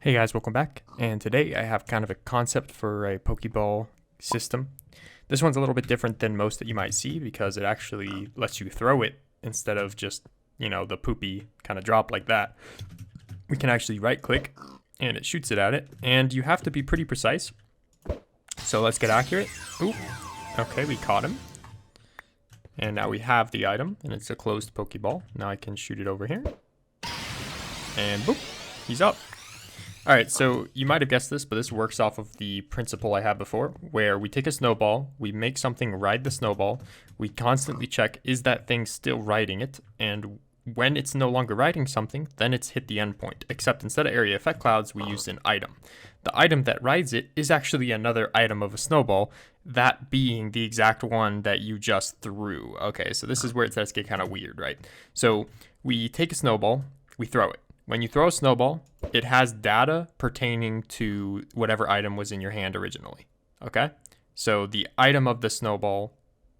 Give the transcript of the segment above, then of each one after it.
Hey guys, welcome back. And today I have kind of a concept for a Pokeball system. This one's a little bit different than most that you might see because it actually lets you throw it instead of just, the poopy kind of drop like that. We can actually right click and it shoots it at it, and you have to be pretty precise. So let's get accurate. Ooh, okay, we caught him. And now we have the item, and it's a closed Pokeball. Now I can shoot it over here. And boop, he's up. All right, so you might have guessed this, but this works off of the principle I had before, where we take a snowball, we make something ride the snowball, we constantly check, is that thing still riding it? And when it's no longer riding something, then it's hit the endpoint, except instead of area effect clouds, we used an item. The item that rides it is actually another item of a snowball, that being the exact one that you just threw. Okay, so this is where it starts to get kind of weird, right? So we take a snowball, we throw it. When you throw a snowball, it has data pertaining to whatever item was in your hand originally, okay? So the item of the snowball,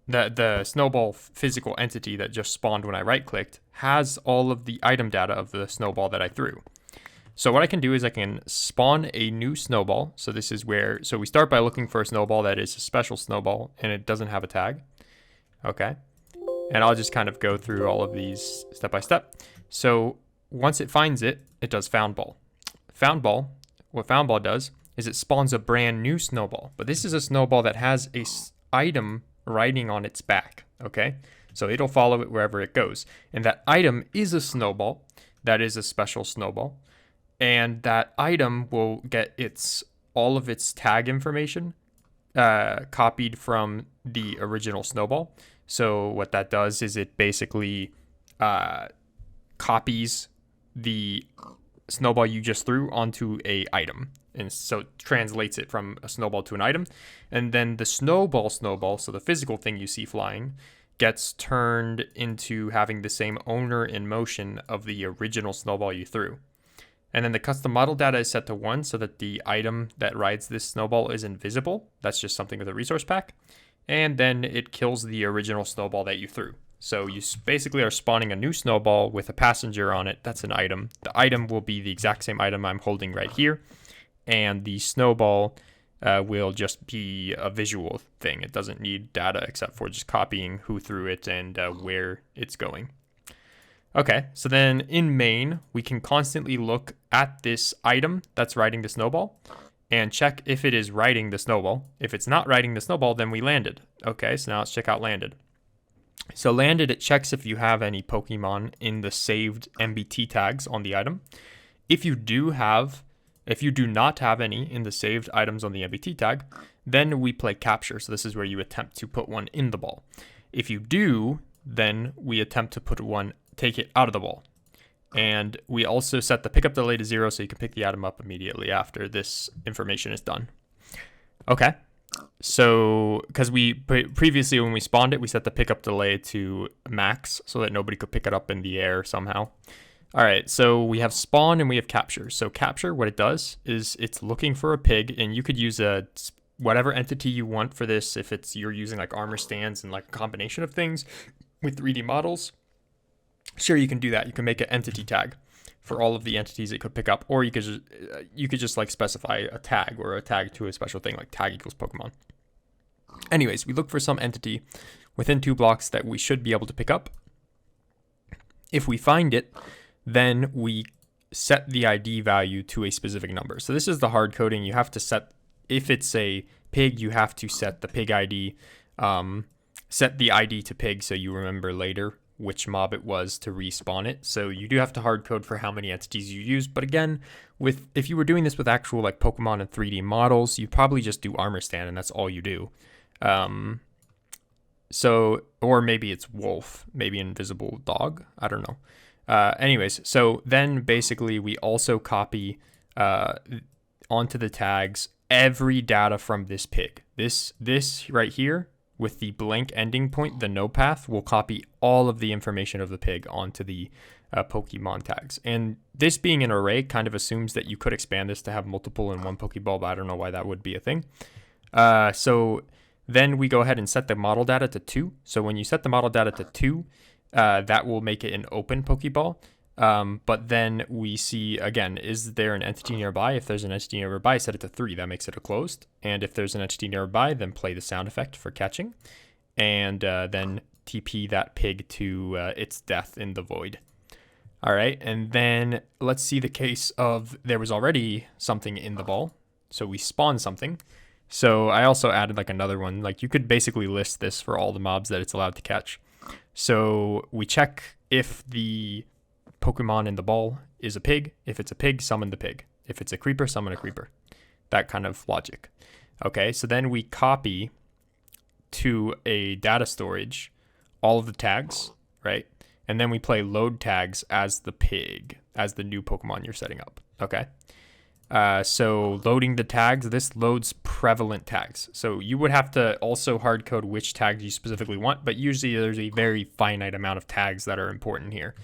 the snowball physical entity that just spawned when I right-clicked, has all of the item data of the snowball that I threw. So what I can do is I can spawn a new snowball. So this is where, so we start by looking for a snowball that is a special snowball and it doesn't have a tag, okay? And I'll just kind of go through all of these step by step. So once it finds it, it does found ball. What found ball does is it spawns a brand new snowball. But this is a snowball that has a item riding on its back, okay? So it'll follow it wherever it goes. And that item is a snowball. That is a special snowball. And that item will get all of its tag information copied from the original snowball. So what that does is it basically copies the snowball you just threw onto a item, and so it translates it from a snowball to an item. And then the snowball, so the physical thing you see flying, gets turned into having the same owner in motion of the original snowball you threw. And then the custom model data is set to 1 so that the item that rides this snowball is invisible. That's just something with a resource pack. And then it kills the original snowball that you threw. So you basically are spawning a new snowball with a passenger on it. That's an item. The item will be the exact same item I'm holding right here. And the snowball will just be a visual thing. It doesn't need data except for just copying who threw it and where it's going. Okay, so then in main, we can constantly look at this item that's riding the snowball and check if it is riding the snowball. If it's not riding the snowball, then we landed. Okay, so now let's check out landed. So landed, it checks if you have any Pokemon in the saved MBT tags on the item. If you do not have any in the saved items on the MBT tag, then we play capture. So this is where you attempt to put one in the ball. If you do, then we attempt to take it out of the ball. And we also set the pickup delay to 0 so you can pick the item up immediately after this information is done. Okay. So, because we previously when we spawned it, we set the pickup delay to max so that nobody could pick it up in the air somehow. All right, so we have spawn and we have capture. So capture, what it does is it's looking for a pig, and you could use whatever entity you want for this. If you're using like armor stands and like a combination of things with 3D models, sure, you can do that. You can make an entity tag for all of the entities it could pick up, or you could just like specify a tag or a tag to a special thing like tag equals Pokemon. Anyways, we look for some entity within 2 blocks that we should be able to pick up. If we find it, then we set the ID value to a specific number. So this is the hard coding. You have to set, if it's a pig, you have to set the pig ID, set the ID to pig so you remember later which mob it was to respawn it. So you do have to hard code for how many entities you use. But again, if you were doing this with actual like Pokemon and 3D models, you'd probably just do armor stand and that's all you do. Or maybe it's wolf, maybe invisible dog. I don't know. Anyways, so then basically we also copy onto the tags every data from this pig. This right here, with the blank ending point, the no path, will copy all of the information of the pig onto the Pokemon tags. And this being an array kind of assumes that you could expand this to have multiple in one Pokeball, but I don't know why that would be a thing. So then we go ahead and set the model data to 2. So when you set the model data to 2, that will make it an open Pokeball. But then we see, again, is there an entity nearby? If there's an entity nearby, set it to 3. That makes it a closed. And if there's an entity nearby, then play the sound effect for catching. And then TP that pig to its death in the void. All right, and then let's see the case of there was already something in the ball. So we spawn something. So I also added like another one. Like you could basically list this for all the mobs that it's allowed to catch. So we check if the Pokemon in the ball is a pig. If it's a pig, summon the pig. If it's a creeper, summon a creeper. That kind of logic. Okay, so then we copy to a data storage all of the tags, right? And then we play load tags as the pig, as the new Pokemon you're setting up. Okay. So loading the tags, this loads prevalent tags. So you would have to also hard code which tags you specifically want, but usually there's a very finite amount of tags that are important here.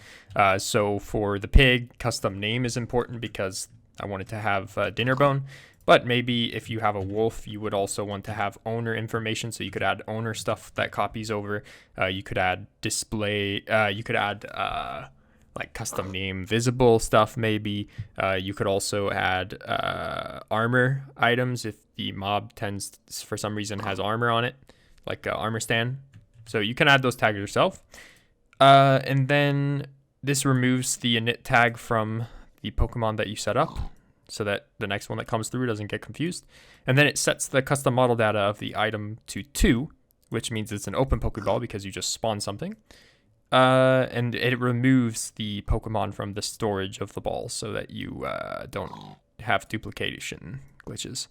So for the pig, custom name is important because I wanted to have dinner bone. But maybe if you have a wolf, you would also want to have owner information. So you could add owner stuff that copies over. You could add display. You could add like custom name visible stuff maybe. You could also add armor items if the mob tends, for some reason, has armor on it, like armor stand. So you can add those tags yourself. And then this removes the init tag from the Pokemon that you set up, so that the next one that comes through doesn't get confused. And then it sets the custom model data of the item to 2, which means it's an open Pokeball because you just spawned something. And it removes the Pokemon from the storage of the ball so that you don't have duplication glitches.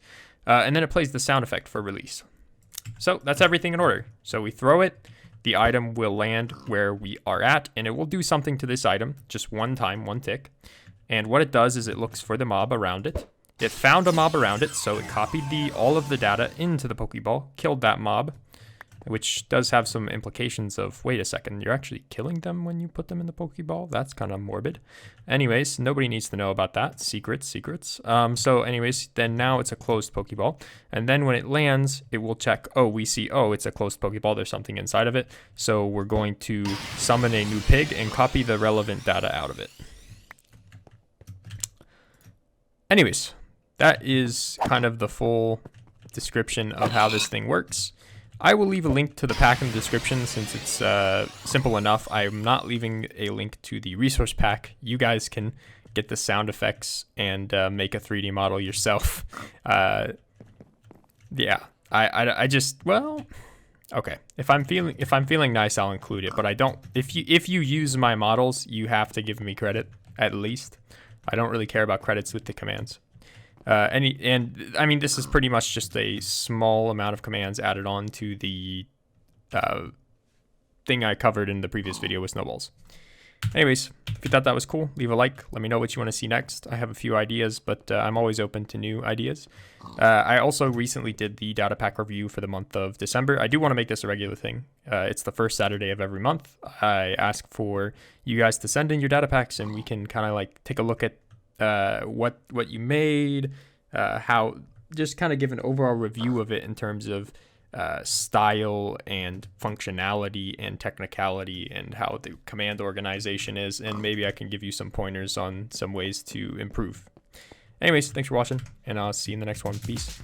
And then it plays the sound effect for release. So that's everything in order. So we throw it, the item will land where we are at, and it will do something to this item just one time, one tick. And what it does is it looks for the mob around it. It found a mob around it, so it copied all of the data into the Pokeball, killed that mob, which does have some implications of, wait a second, you're actually killing them when you put them in the Pokeball? That's kind of morbid. Anyways, nobody needs to know about that. Secrets. So anyways, then now it's a closed Pokeball. And then when it lands, it will check, we see, it's a closed Pokeball. There's something inside of it. So we're going to summon a new pig and copy the relevant data out of it. Anyways, that is kind of the full description of how this thing works. I will leave a link to the pack in the description since it's simple enough. I'm not leaving a link to the resource pack. You guys can get the sound effects and make a 3D model yourself. Yeah, I just, well, okay. If I'm feeling nice, I'll include it. But I don't. If you use my models, you have to give me credit at least. I don't really care about credits with the commands. And I mean, this is pretty much just a small amount of commands added on to the thing I covered in the previous video with snowballs. Anyways, if you thought that was cool, leave a like. Let me know what you want to see next. I have a few ideas, but I'm always open to new ideas. I also recently did the data pack review for the month of December. I do want to make this a regular thing. It's the first Saturday of every month. I ask for you guys to send in your data packs, and we can kind of like take a look at what you made, how, just kind of give an overall review of it in terms of style and functionality and technicality and how the command organization is, and maybe I can give you some pointers on some ways to improve. Anyways, thanks for watching, and I'll see you in the next one. Peace.